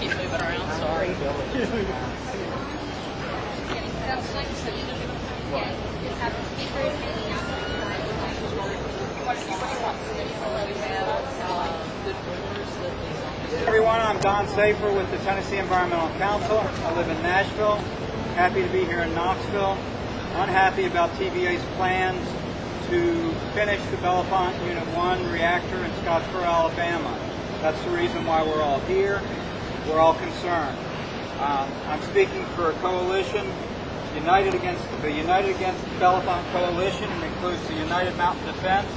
keep moving around, sorry. Everyone, I'm Don Safer with the Tennessee Environmental Council. I live in Nashville. Happy to be here in Knoxville. Unhappy about TVA's plans to finish the Bellefonte Unit 1 reactor in Scottsboro, Alabama. That's the reason why we're all here. We're all concerned. I'm speaking for a coalition, the United Against Bellefonte Coalition, and includes the United Mountain Defense.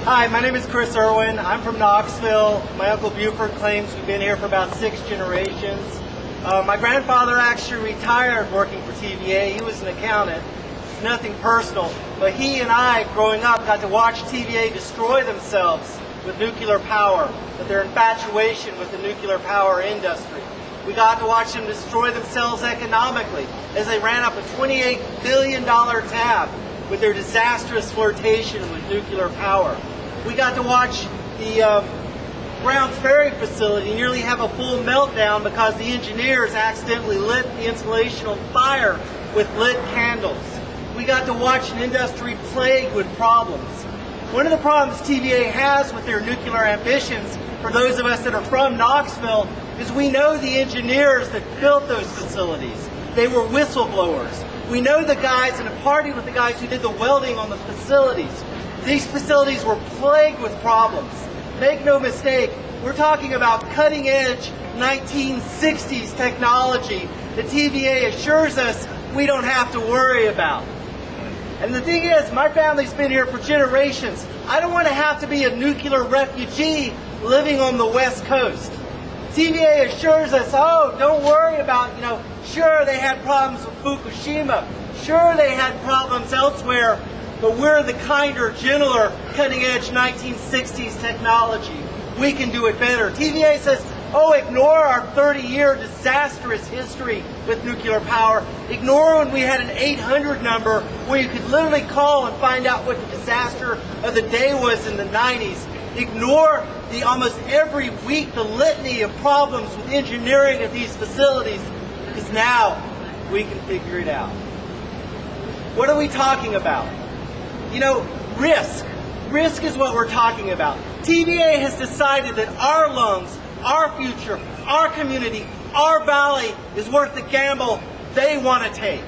Hi, my name is Chris Irwin. I'm from Knoxville. My Uncle Buford claims we've been here for about 6 generations. My grandfather actually retired working for TVA. He was an accountant. It's nothing personal. But he and I, growing up, got to watch TVA destroy themselves with nuclear power, with their infatuation with the nuclear power industry. We got to watch them destroy themselves economically as they ran up a $28 billion tab with their disastrous flirtation with nuclear power. We got to watch the Browns Ferry facility nearly have a full meltdown because the engineers accidentally lit the insulation on fire with lit candles. We got to watch an industry plagued with problems. One of the problems TVA has with their nuclear ambitions, for those of us that are from Knoxville, is we know the engineers that built those facilities. They were whistleblowers. We know the guys and have partied with the guys who did the welding on the facilities. These facilities were plagued with problems. Make no mistake, we're talking about cutting-edge 1960s technology that TVA assures us we don't have to worry about. And the thing is, my family's been here for generations. I don't want to have to be a nuclear refugee living on the West Coast. TVA assures us, oh, don't worry about, sure they had problems with Fukushima. Sure they had problems elsewhere, but we're the kinder, gentler, cutting-edge 1960s technology. We can do it better. TVA says, oh, ignore our 30-year disastrous history with nuclear power. Ignore when we had an 800 number where you could literally call and find out what the disaster of the day was in the 90s. Ignore the almost every week the litany of problems with engineering at these facilities, because now we can figure it out. What are we talking about? Risk. Risk is what we're talking about. TVA has decided that our lungs, our future, our community, our valley is worth the gamble they want to take.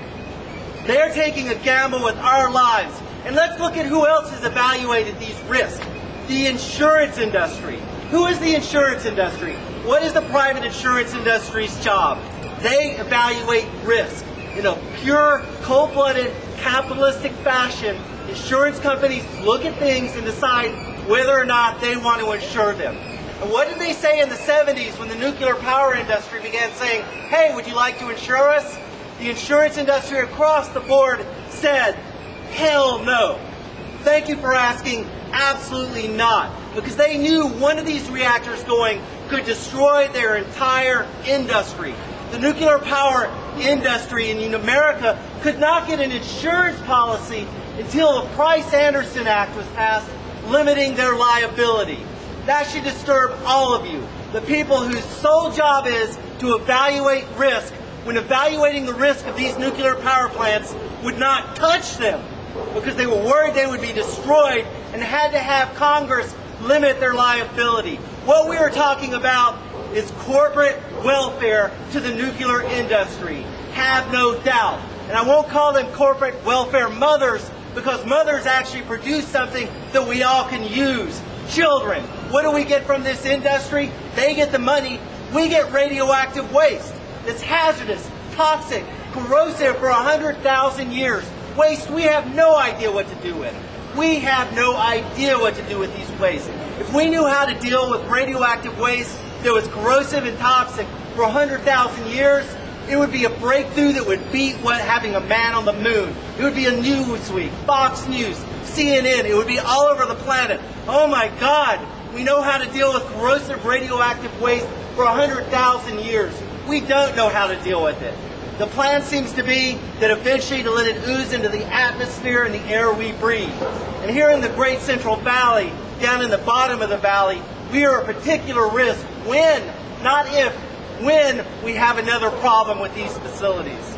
They're taking a gamble with our lives. And let's look at who else has evaluated these risks. The insurance industry. Who is the insurance industry? What is the private insurance industry's job? They evaluate risk. In a pure, cold-blooded, capitalistic fashion, insurance companies look at things and decide whether or not they want to insure them. And what did they say in the 70s when the nuclear power industry began saying, hey, would you like to insure us? The insurance industry across the board said, hell no. Thank you for asking. Absolutely not. Because they knew one of these reactors going could destroy their entire industry. The nuclear power industry in America could not get an insurance policy until the Price-Anderson Act was passed, limiting their liability. That should disturb all of you. The people whose sole job is to evaluate risk, when evaluating the risk of these nuclear power plants, would not touch them because they were worried they would be destroyed and had to have Congress limit their liability. What we are talking about is corporate welfare to the nuclear industry. Have no doubt. And I won't call them corporate welfare mothers, because mothers actually produce something that we all can use. Children. What do we get from this industry? They get the money. We get radioactive waste. It's hazardous, toxic, corrosive for 100,000 years. Waste we have no idea what to do with. We have no idea what to do with these wastes. If we knew how to deal with radioactive waste that was corrosive and toxic for 100,000 years, it would be a breakthrough that would beat having a man on the moon. It would be a Newsweek, Fox News, CNN. It would be all over the planet. Oh my God, we know how to deal with corrosive radioactive waste for 100,000 years. We don't know how to deal with it. The plan seems to be that eventually to let it ooze into the atmosphere and the air we breathe. And here in the Great Central Valley, down in the bottom of the valley, we are a particular risk when, not if, when we have another problem with these facilities.